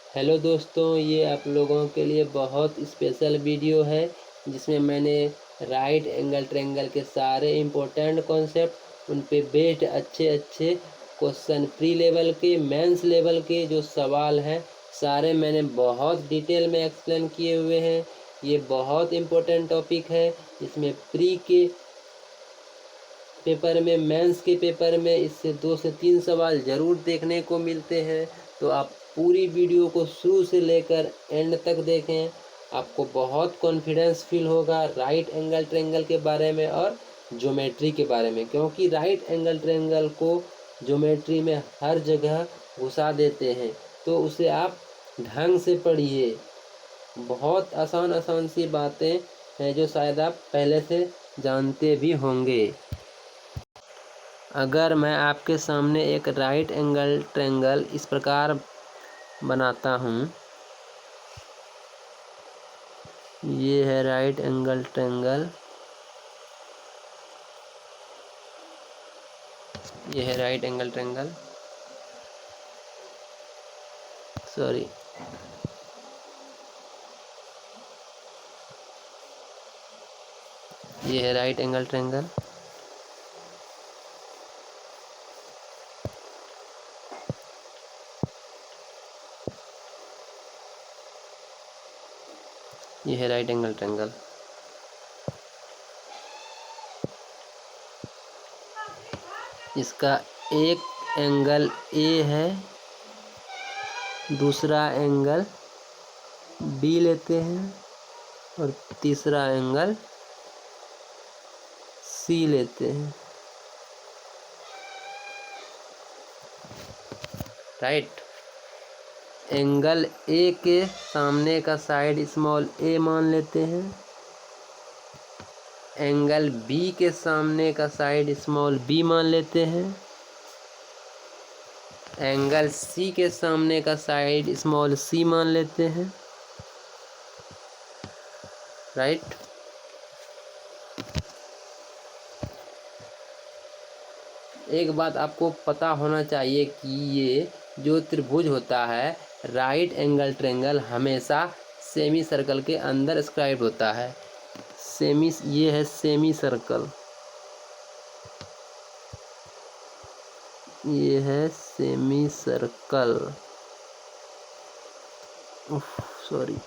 Hello दोस्तों, ये आप लोगों के लिए बहुत स्पेशल वीडियो है जिसमें मैंने राइट एंगल ट्रायंगल के सारे इम्पोर्टेंट कॉन्सेप्ट उन पे बेस्ड अच्छे अच्छे क्वेश्चन प्री लेवल के मेंस लेवल के जो सवाल हैं सारे मैंने बहुत डिटेल में एक्सप्लेन किए हुए हैं। ये बहुत इम्पोर्टेंट टॉपिक है। इसमें प्री के पेपर में मेंस के पेपर में इससे 2 से 3 सवाल ज़रूर देखने को मिलते हैं। तो आप पूरी वीडियो को शुरू से लेकर एंड तक देखें। आपको बहुत कॉन्फिडेंस फील होगा राइट एंगल ट्रायंगल के बारे में और ज्योमेट्री के बारे में, क्योंकि राइट एंगल ट्रायंगल को ज्योमेट्री में हर जगह घुसा देते हैं। तो उसे आप ढंग से पढ़िए। बहुत आसान आसान सी बातें हैं जो शायद आप पहले से जानते भी होंगे। अगर मैं आपके सामने एक राइट एंगल ट्रायंगल इस प्रकार बनाता हूँ, ये है राइट एंगल ट्रायंगल, ये है राइट एंगल ट्रायंगल, सॉरी, ये है राइट एंगल ट्रायंगल। ये है राइट एंगल ट्रायंगल। इसका एक एंगल ए है, दूसरा एंगल बी लेते हैं और तीसरा एंगल सी लेते हैं। राइट। एंगल ए के सामने का साइड स्मॉल ए मान लेते हैं। एंगल बी के सामने का साइड स्मॉल बी मान लेते हैं। एंगल सी के सामने का साइड स्मॉल सी मान लेते हैं। राइट। एक बात आपको पता होना चाहिए कि ये जो त्रिभुज होता है राइट एंगल ट्रायंगल हमेशा सेमी सर्कल के अंदर स्क्राइब होता है। ये है सेमी सर्कल, ये है सेमी सर्कल, सॉरी,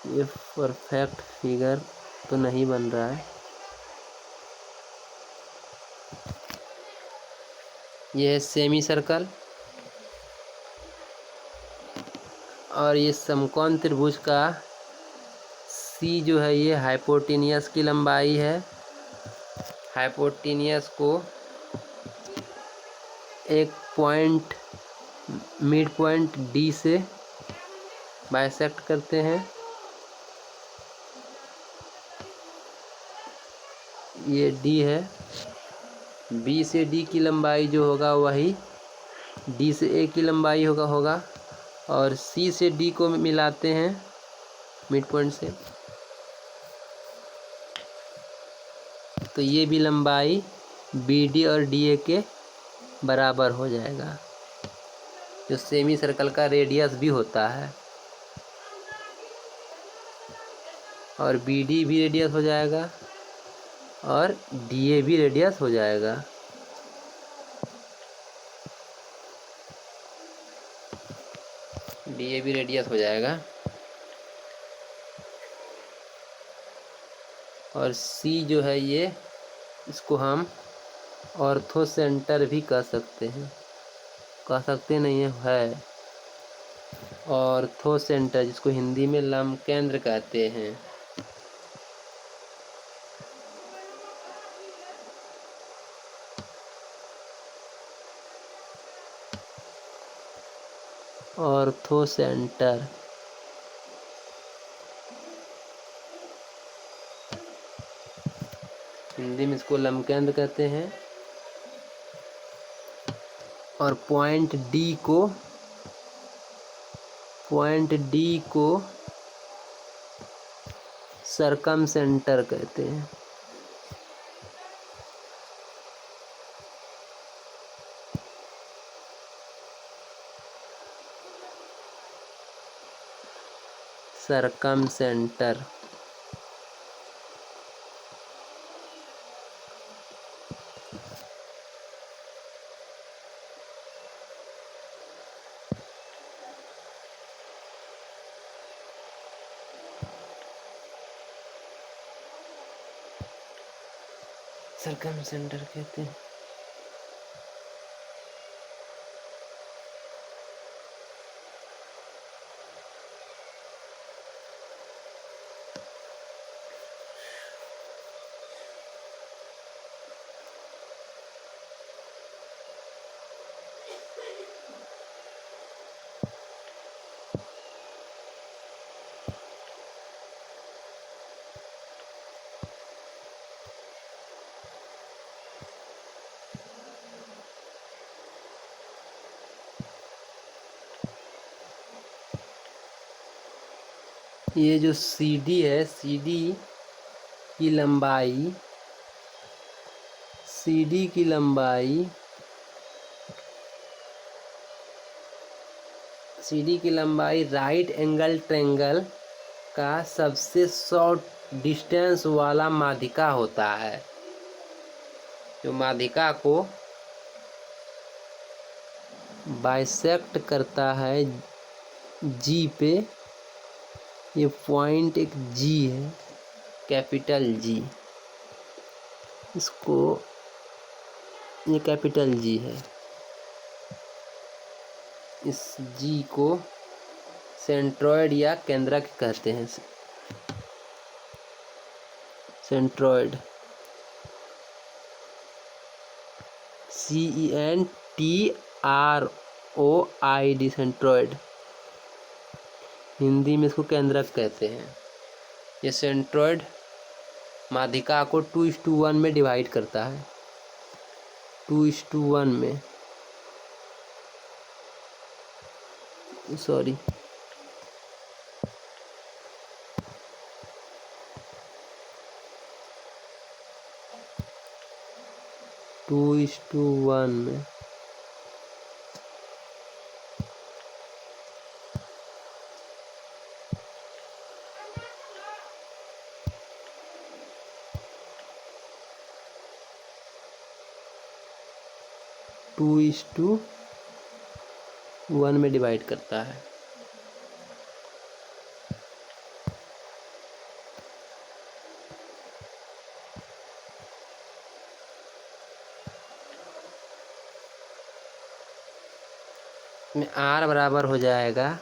ये परफेक्ट फिगर तो नहीं बन रहा है। ये है सेमी सर्कल और ये समकोण त्रिभुज का सी जो है ये हाइपोटेनियस की लंबाई है। हाइपोटेनियस को एक पॉइंट मिड पॉइंट डी से बाइसेक्ट करते हैं। ये डी है। बी से डी की लंबाई जो होगा वही डी से ए की लंबाई होगा और सी से डी को मिलाते हैं मिड पॉइंट से, तो ये भी लंबाई बी डी और डी ए के बराबर हो जाएगा, जो सेमी सर्कल का रेडियस भी होता है। और बी डी भी रेडियस हो जाएगा और डी ए भी रेडियस हो जाएगा। डी ए भी रेडियस हो जाएगा। और सी जो है ये, इसको हम ऑर्थो सेंटर भी कह सकते हैं, कह सकते नहीं है ऑर्थो सेंटर, जिसको हिंदी में लंब केंद्र कहते हैं। ऑर्थो सेंटर, हिंदी में इसको लंब केंद्र कहते हैं। और पॉइंट डी को सरकम सेंटर कहते हैं। सरकमसेंटर। सरकमसेंटर कहते हैं। ये जो CD है, CD की लंबाई, CD की लंबाई, CD की लंबाई राइट एंगल ट्रायंगल का सबसे शॉर्ट डिस्टेंस वाला माध्यिका होता है। जो माध्यिका को बाइसेक्ट करता है G पे, ये पॉइंट एक G है, कैपिटल G, इसको, ये कैपिटल G है, इस G को सेंट्रॉयड या केंद्रक कहते हैं। सेंट्रॉयड, CENTROID, सेंट्रॉयड, हिंदी में इसको केंद्रक कहते हैं। ये सेंट्रॉयड माध्यिका को 2:1 में डिवाइड करता है, 2:1 में, sorry, two is to one में। टू इज टू वन में डिवाइड करता है। में R बराबर हो जाएगा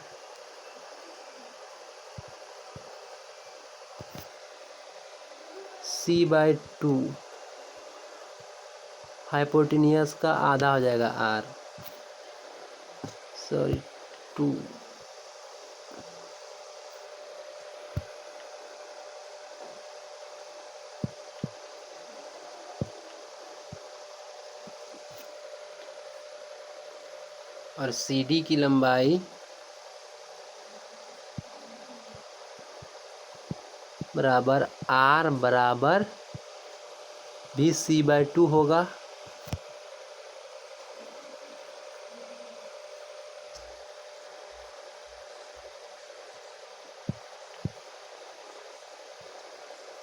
C/2, हाइपोटेनियस का आधा हो जाएगा R, सॉरी 2, और CD की लंबाई बराबर R बराबर भी C/2 होगा।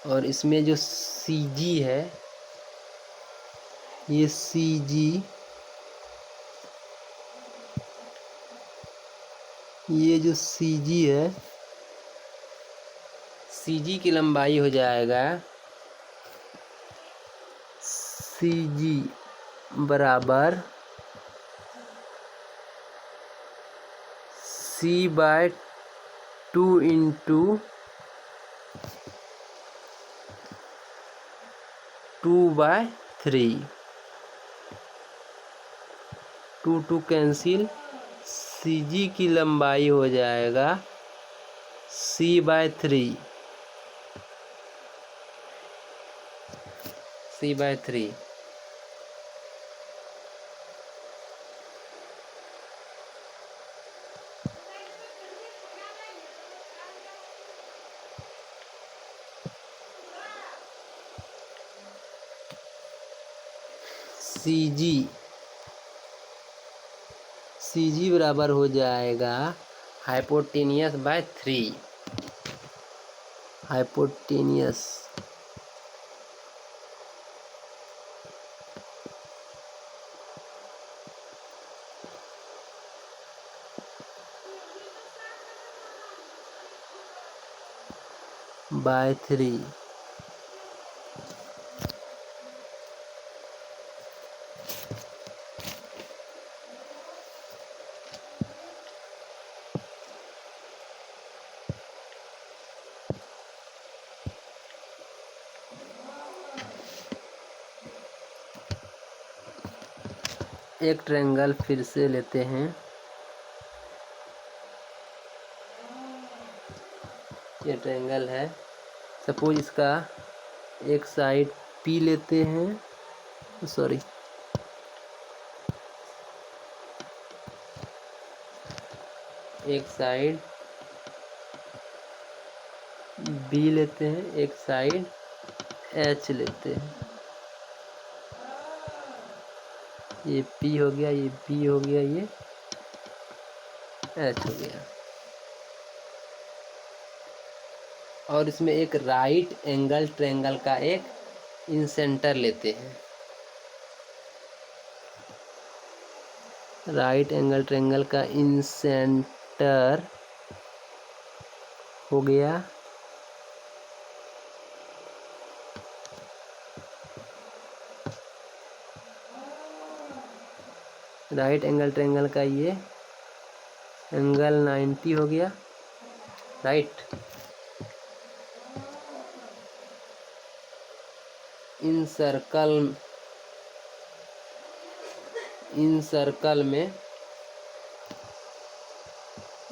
और इसमें जो CG है, ये CG, ये जो CG है, CG की लंबाई हो जाएगा CG बराबर C/2 इंटू 2/3, 2 कैंसिल, CG की लंबाई हो जाएगा C/3, C/3। CG बराबर हो जाएगा हाइपोटेनियस बाय 3। हाइपोटेनियस। बाय 3। एक ट्रायंगल फिर से लेते हैं। ये ट्रायंगल है, सपोज इसका एक साइड P लेते हैं, सॉरी एक साइड B लेते हैं, एक साइड H लेते हैं। ये P हो गया, ये B हो गया, ये H हो गया। और इसमें एक राइट एंगल ट्रायंगल का एक इंसेंटर लेते हैं। राइट एंगल ट्रायंगल का इंसेंटर हो गया। राइट एंगल ट्रायंगल का ये एंगल 90 हो गया, राइट। इन सर्कल में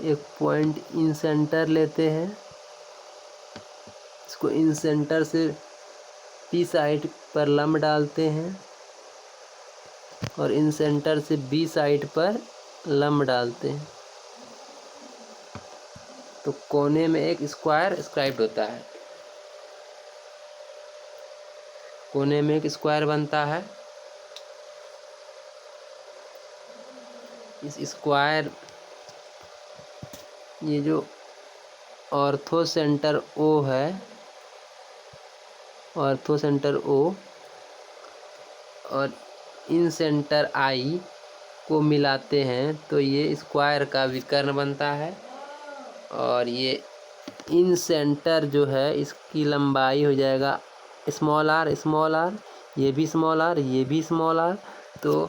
एक पॉइंट इन सेंटर लेते हैं। इसको इन सेंटर से P साइड पर लंब डालते हैं और इन सेंटर से B साइड पर लंब डालते हैं, तो कोने में एक स्क्वायर स्क्राइब्ड होता है। कोने में एक स्क्वायर बनता है। इस स्क्वायर, ये जो ऑर्थो सेंटर O है, ऑर्थो सेंटर O और इन सेंटर I को मिलाते हैं तो ये स्क्वायर का विकर्ण बनता है। और ये इन सेंटर जो है इसकी लंबाई हो जाएगा स्मॉल r, ये भी स्मॉल r, ये भी स्मॉल r। तो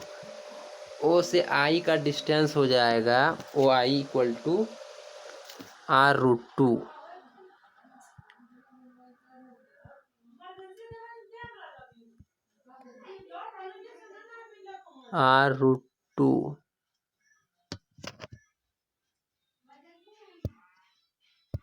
O से I का डिस्टेंस हो जाएगा OI equal to r√2। r√2